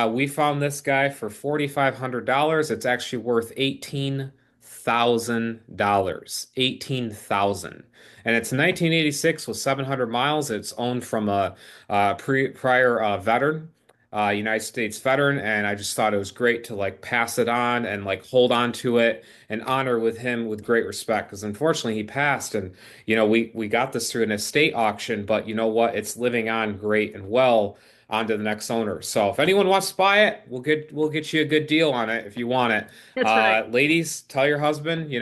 We found this guy for $4,500. It's actually worth $18,000. 18,000. And it's 1986 with 700 miles. It's owned from a prior veteran, United States veteran, and I just thought it was great to like pass it on and like hold on to it and honor with him with great respect. Because unfortunately he passed, and we got this through an estate auction, but you know what? It's living on great and well onto the next owner. So if anyone wants to buy it, we'll get you a good deal on it if you want it. That's right. Ladies, tell your husband,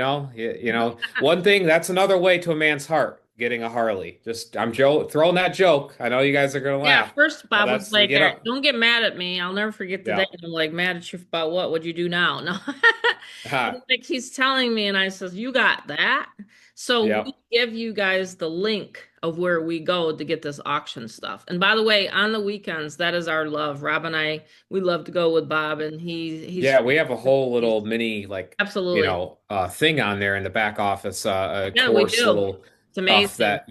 one thing, that's another way to a man's heart, getting a Harley. Just I'm throwing that joke. I know you guys are gonna Yeah, laugh. first But Bob was that's like, get up. Don't get mad at me. I'll never forget the Yeah. day." And I'm like, mad at you about what? What'd you do now? No. Ha. Like he's telling me, and I says, you got that? So we Yep. give you guys the link of where we go to get this auction stuff. And by the way, on the weekends, that is our love. Rob and I, we love to go with Bob, and he's Yeah, we have a whole little mini like, absolutely. thing on there in the back office, a Yeah, we course do. little It's stuff amazing. that,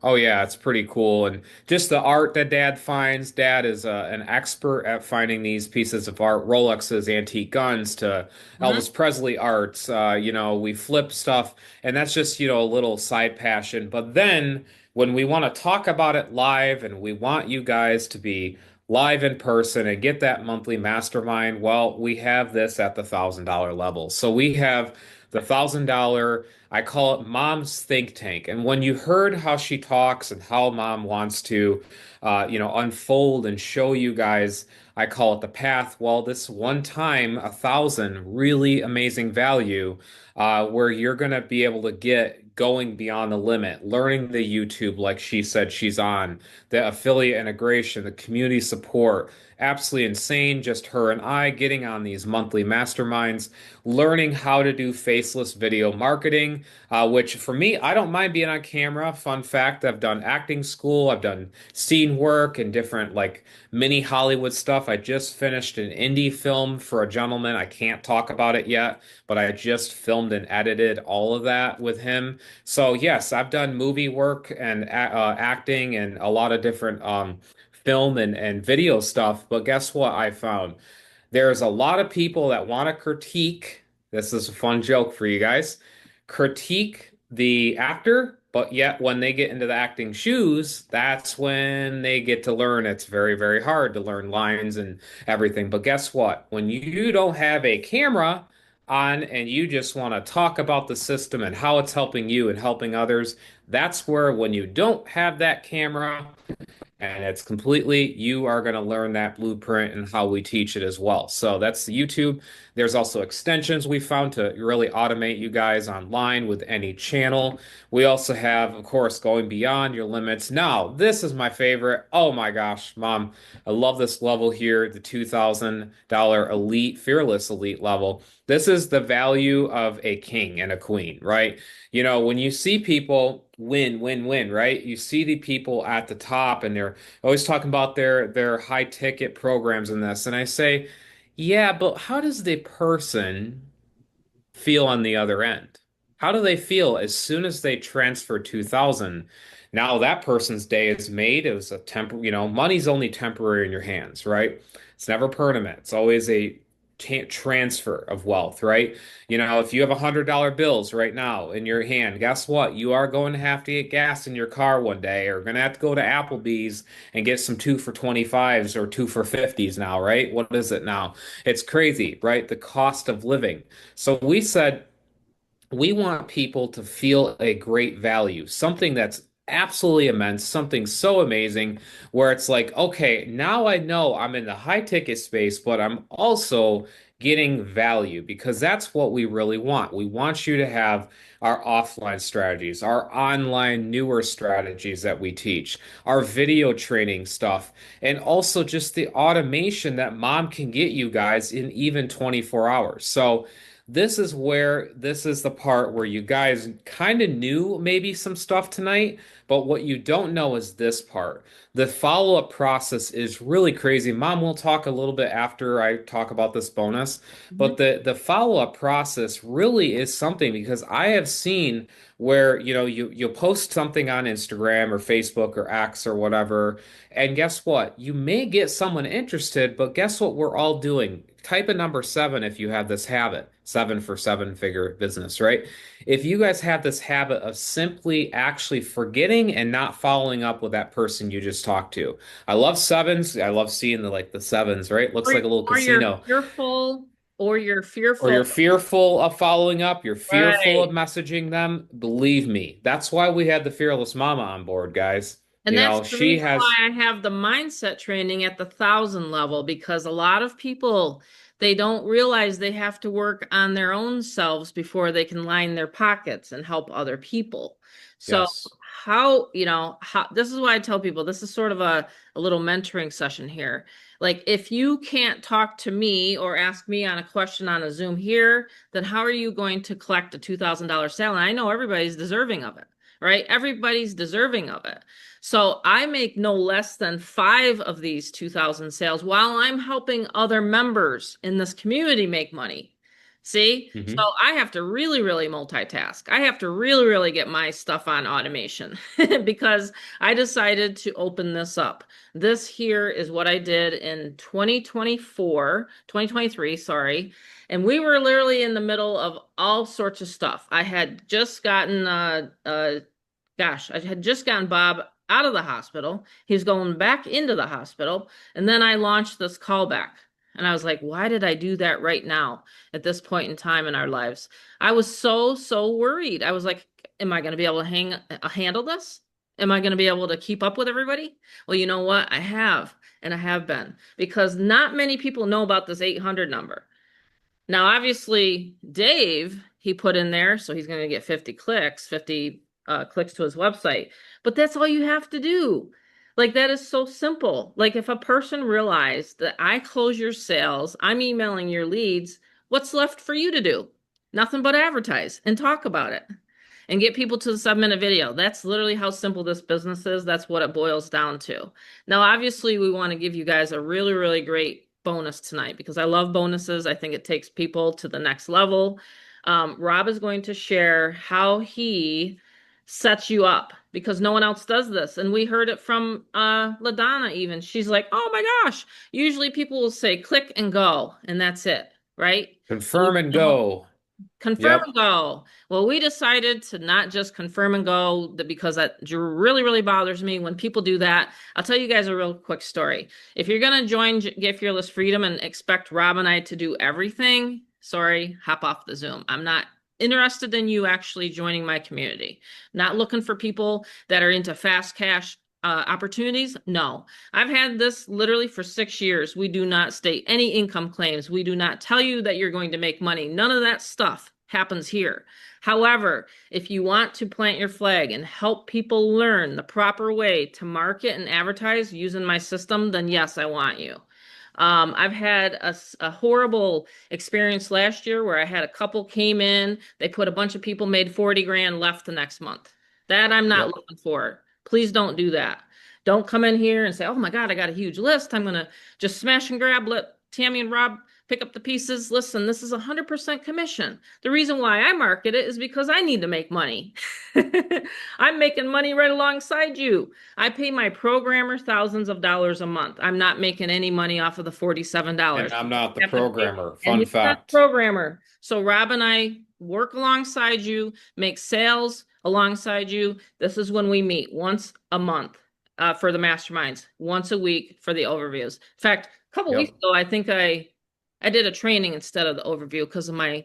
oh yeah, it's pretty cool. And just the art that Dad finds. Dad is an expert at finding these pieces of art, Rolexes, antique guns to Mhm. Elvis Presley arts. We flip stuff, and that's just, a little side passion. But then when we want to talk about it live and we want you guys to be live in person and get that monthly mastermind, well, we have this at the $1,000 level. So we have the $1,000, I call it Mom's Think Tank. And when you heard how she talks and how Mom wants to, unfold and show you guys, I call it the path. Well, this one time, 1,000, really amazing value, where you're going to be able to get going beyond the limit, learning the YouTube like she said she's on, the affiliate integration, the community support. Absolutely insane. Just her and I getting on these monthly masterminds, learning how to do faceless video marketing, which for me, I don't mind being on camera. Fun fact, I've done acting school, I've done scene work and different like mini Hollywood stuff. I just finished an indie film for a gentleman. I can't talk about it yet, but I just filmed and edited all of that with him. So yes, I've done movie work and acting and a lot of different film and video stuff. But guess what I found? There's a lot of people that want to critique. This is a fun joke for you guys. Critique the actor, but yet when they get into the acting shoes, that's when they get to learn. It's very, very hard to learn lines and everything. But guess what? When you don't have a camera on and you just want to talk about the system and how it's helping you and helping others, that's where when you don't have that camera, and it's completely, you are going to learn that blueprint and how we teach it as well. So that's the YouTube. There's also extensions we found to really automate you guys online with any channel. We also have, of course, going beyond your limits. Now, this is my favorite. Oh my gosh, Mom, I love this level here, the $2,000 Elite, Fearless Elite level. This is the value of a king and a queen, right? You know, when you see people win, win, win, right? You see the people at the top and they're always talking about their high ticket programs in this. And I say, yeah, but how does the person feel on the other end? How do they feel as soon as they transfer 2000? Now that person's day is made. It was a money's only temporary in your hands, right? It's never permanent. It's always a transfer of wealth, right? You know, if you have $100 bills right now in your hand, guess what? You are going to have to get gas in your car one day, or going to have to go to Applebee's and get some 2 for $25s or 2 for $50s now, right? What is it now? It's crazy, right? The cost of living. So we said we want people to feel a great value, something that's absolutely immense, something so amazing, where it's like, okay, now I know I'm in the high ticket space, but I'm also getting value because that's what we really want. We want you to have our offline strategies, our online newer strategies that we teach, our video training stuff, and also just the automation that Mom can get you guys in even 24 hours. So, this is the part where you guys kind of knew maybe some stuff tonight, but what you don't know is this part. The follow-up process is really crazy. Mom will talk a little bit after I talk about this bonus, Mhm. but the follow-up process really is something because I have seen where, you post something on Instagram or Facebook or X or whatever, and guess what? You may get someone interested, but guess what we're all doing? Type a number seven if you have this habit. Seven for seven-figure business, right? If you guys have this habit of simply actually forgetting and not following up with that person you just talked to. I love sevens. I love seeing the sevens, right? Looks Or, like a little or you're casino. fearful, or you're Or fearful. you're fearful of following up, you're fearful of Right. messaging them. Believe me, that's why we had the Fearless Mama on board, guys. And that's the She reason why has, I have the mindset training at the 1,000 level, because a lot of people, they don't realize they have to work on their own selves before they can line their pockets and help other people. So yes. how this is why I tell people this is sort of a little mentoring session here. Like if you can't talk to me or ask me on a question on a Zoom here, then how are you going to collect a $2,000 salary? I know everybody's deserving of it, right? Everybody's deserving of it. So I make no less than five of these 2,000 sales while I'm helping other members in this community make money. See? So Hmm. I have to really, really multitask. I have to really, really get my stuff on automation because I decided to open this up. This here is what I did in 2023, sorry. And we were literally in the middle of all sorts of stuff. I had just gosh, I had just gotten Bob out of the hospital. He's going back into the hospital. And then I launched this callback. And I was like, why did I do that right now at this point in time in our lives? I was so worried. I was like, am I going to be able to handle this? Am I going to be able to keep up with everybody? Well, you know what? I have, and I have been, because not many people know about this 800 number. Now, obviously, Dave, he put in there, so he's going to get 50 clicks, 50 clicks to his website. But that's all you have to do. Like, that is so simple. Like, if a person realized that I close your sales, I'm emailing your leads, what's left for you to do? Nothing but advertise and talk about it and get people to the 7-minute video. That's literally how simple this business is. That's what it boils down to. Now, obviously, we want to give you guys a really great bonus tonight because I love bonuses. I think it takes people to the next level. Rob is going to share how he sets you up because no one else does this. And we heard it from LaDonna even. She's like, oh my gosh, usually people will say click and go, and that's it, right? Confirm and go. Confirm Yep. and go. Well, we decided to not just confirm and go because that really bothers me when people do that. I'll tell you guys a real quick story. If you're going to join Get Fearless Freedom and expect Rob and I to do everything, sorry, hop off the Zoom. I'm not interested in you actually joining my community. Not looking for people that are into fast cash opportunities. No, I've had this literally for 6 years. We do not state any income claims. We do not tell you that you're going to make money. None of that stuff happens here. However, if you want to plant your flag and help people learn the proper way to market and advertise using my system, then yes, I want you. I've had a horrible experience last year where I had a couple came in, they put a bunch of people, made 40 grand, left the next month. That I'm not Yep. looking for. Please don't do that. Don't come in here and say, oh my God, I got a huge list. I'm going to just smash and grab, let Tammy and Rob pick up the pieces. Listen, this is 100% commission. The reason why I market it is because I need to make money. I'm making money right alongside you. I pay my programmer thousands of dollars a month. I'm not making any money off of the And $47. I'm not the You have to pay, programmer. and Fun he's not a fact. programmer. So Rob and I work alongside you, make sales alongside you. This is when we meet once a month for the masterminds, once a week for the overviews. In fact, a couple weeks Yep. ago, I think I did a training instead of the overview because of my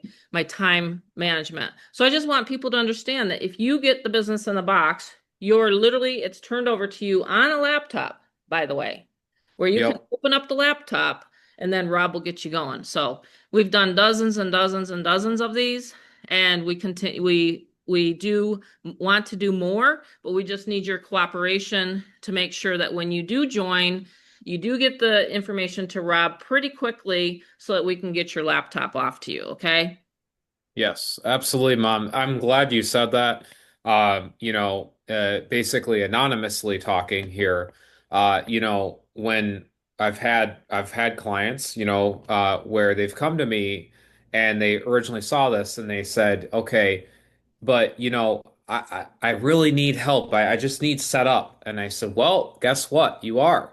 time management. So I just want people to understand that if you get the business in the box, you're literally it's turned over to you on a laptop, by the way, where you can Yep. open up the laptop and then Rob will get you going. So we've done dozens and dozens and dozens of these, and we do want to do more, but we just need your cooperation to make sure that when you do join, you do get the information to Rob pretty quickly so that we can get your laptop off to you, okay? Yes, absolutely, Mom. I'm glad you said that. Basically anonymously talking here. When I've had clients, where they've come to me and they originally saw this and they said, okay, but I really need help. I just need set up. And I said, well, guess what? You are.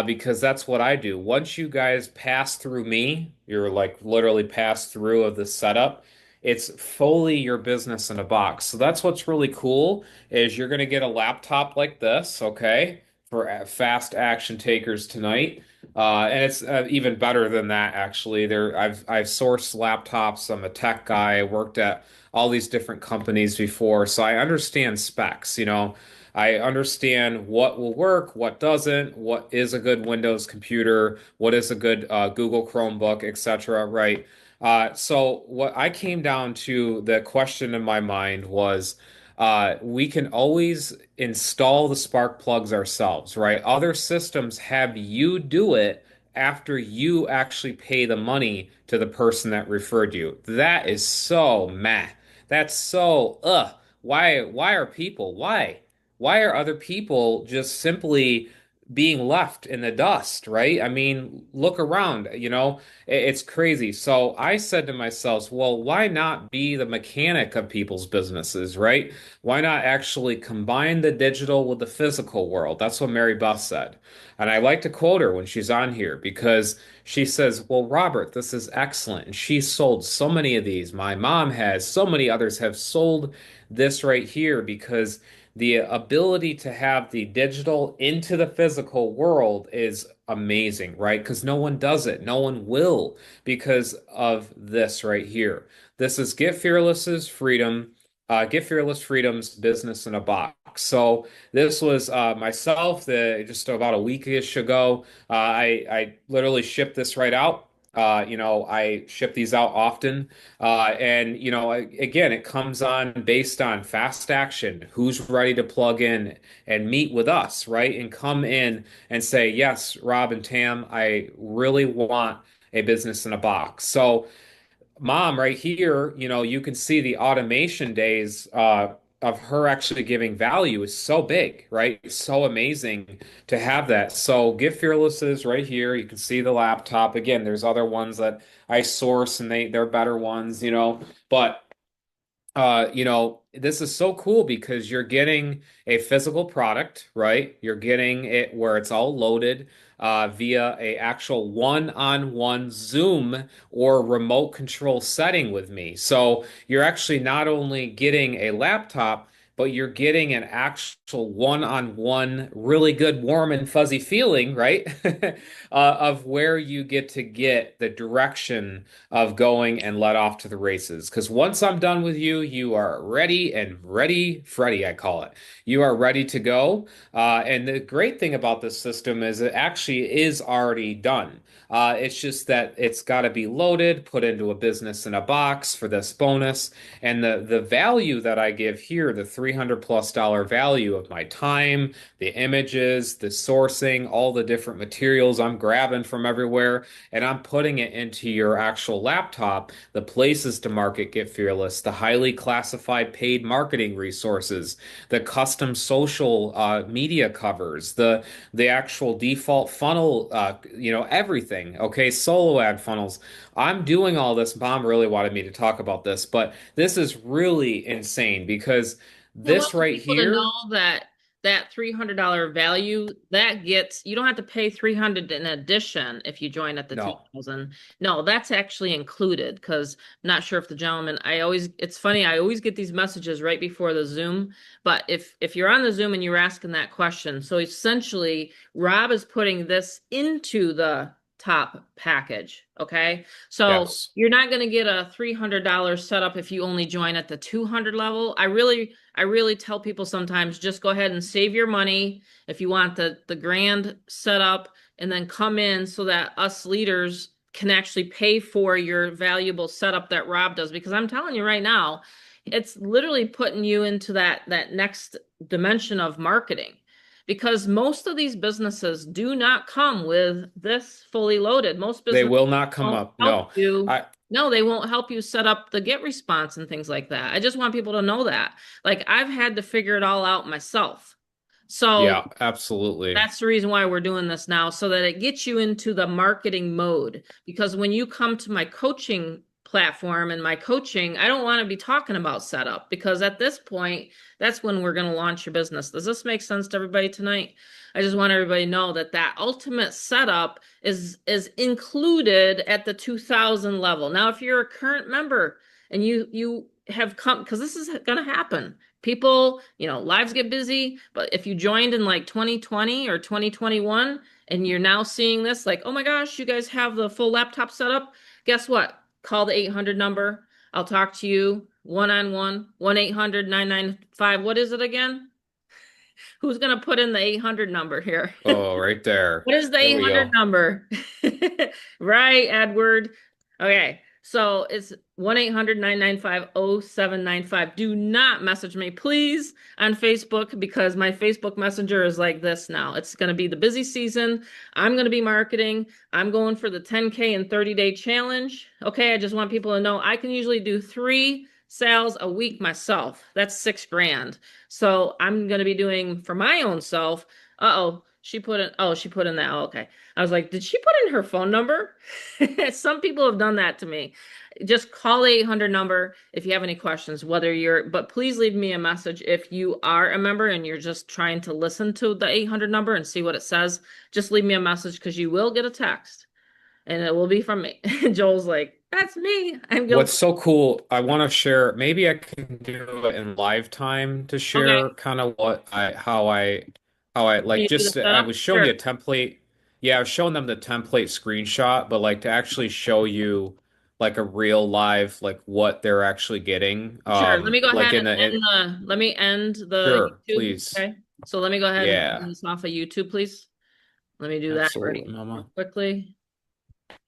Because that's what I do. Once you guys pass through me, you're like literally pass through of the setup. It's fully your business in a box. So that's what's really cool is you're going to get a laptop like this, okay, for fast action takers tonight. And it's even better than that, actually. I've sourced laptops. I'm a tech guy. I worked at all these different companies before, so I understand specs, I understand what will work, what doesn't, what is a good Windows computer, what is a good Google Chromebook, etc., right? So what I came down to, the question in my mind was, we can always install the spark plugs ourselves, right? Other systems have you do it after you actually pay the money to the person that referred you. That is so meh. That's so, why are people, why? Why are other people just simply being left in the dust, right? I mean, look around, it's crazy. So I said to myself, well, why not be the mechanic of people's businesses, right? Why not actually combine the digital with the physical world? That's what Marybeth said. And I like to quote her when she's on here because she says, well, Robert, this is excellent. And she sold so many of these. My mom has, so many others have sold this right here because the ability to have the digital into the physical world is amazing, right? Because no one does it. No one will because of this right here. This is Get Fearless Freedom's business in a box. So this was myself just about a weekish ago. I literally shipped this right out. I ship these out often. And again, it comes on based on fast action. Who's ready to plug in and meet with us, right? And come in and say, yes, Rob and Tam, I really want a business in a box. So mom right here, you can see the automation days of her actually giving value is so big, right? It's so amazing to have that. So Get Fearless is right here. You can see the laptop. Again, there's other ones that I source and they're better ones, but this is so cool because you're getting a physical product, right? You're getting it where it's all loaded via a actual one-on-one Zoom or remote control setting with me. So you're actually not only getting a laptop, but you're getting an actual one-on-one, really good, warm and fuzzy feeling, right? Of where you get to get the direction of going and let off to the races. Because once I'm done with you, you are ready, Freddy, I call it. You are ready to go. And the great thing about this system is it actually is already done. It's just that it's got to be loaded, put into a business in a box for this bonus. And the value that I give here, the $300+ value of my time, the images, the sourcing, all the different materials I'm grabbing from everywhere, and I'm putting it into your actual laptop, the places to market Get Fearless, the highly classified paid marketing resources, the custom social media covers, the actual default funnel, everything. Okay, solo ad funnels. I'm doing all this. Mom really wanted me to talk about this, but this is really insane because I want this the right people to know here, that that $300 value that gets, you don't have to pay 300 in addition if you join at the no. 2000. No, that's actually included because I'm not sure if the gentleman, it's funny, I always get these messages right before the Zoom, but if you're on the Zoom and you're asking that question, so essentially Rob is putting this into the top package, okay? So Yes. you're not going to get a $300 setup if you only join at the 200 level. I really tell people sometimes just go ahead and save your money if you want the grand setup and then come in so that us leaders can actually pay for your valuable setup that Rob does. Because I'm telling you right now, it's literally putting you into that next dimension of marketing. Because most of these businesses do not come with this fully loaded. Most They businesses will not come won't up. help No. you. I No, they won't help you set up the get response and things like that. I just want people to know that. Like I've had to figure it all out myself. So Yeah, absolutely. that's the reason why we're doing this now, so that it gets you into the marketing mode. Because when you come to my coaching platform and my coaching, I don't want to be talking about setup because at this point, that's when we're going to launch your business. Does this make sense to everybody tonight? I just want everybody to know that that ultimate setup is included at the 2000 level. Now, if you're a current member and you have come, because this is going to happen, people, lives get busy, but if you joined in like 2020 or 2021 and you're now seeing this, like, oh my gosh, you guys have the full laptop setup, guess what? Call the 800 number. I'll talk to you one-on-one, 1-800-995. What is it again? Who's going to put in the 800 number here? Oh, right there. What is the There we 800 go. number? Right, Edward. Okay, so it's 1-800-995-0795. Do not message me, please, on Facebook because my Facebook Messenger is like this now. It's going to be the busy season. I'm going to be marketing. I'm going for the 10K and 30-day challenge. Okay, I just want people to know I can usually do 3 sales a week myself. That's 6 grand. So I'm going to be doing for my own self. Uh-oh. She put in that. Oh, okay. I was like, did she put in her phone number? Some people have done that to me. Just call the 800 number if you have any questions, but please leave me a message if you are a member and you're just trying to listen to the 800 number and see what it says. Just leave me a message because you will get a text and it will be from me. Joel's like, That's me. I'm What's guilty. so cool, I want to share, maybe I can do it in live time to Okay. share kind of how I Can like you do the just I setup? was showing you Sure. a template. Yeah, I was showing them the template screenshot, but like to actually show you like a real live like what they're actually getting. Sure. Let me go Like ahead in and the end let me end the sure, YouTube. please. Okay. So let me go ahead and Yeah, end this off of YouTube, please. Let me do that right absolutely, Mama. quickly.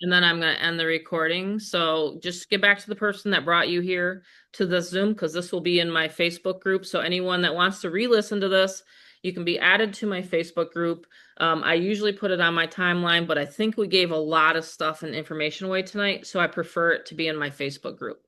And then I'm going to end the recording. So just get back to the person that brought you here to this Zoom because this will be in my Facebook group. So anyone that wants to re-listen to this, you can be added to my Facebook group. I usually put it on my timeline, but I think we gave a lot of stuff and information away tonight. So I prefer it to be in my Facebook group.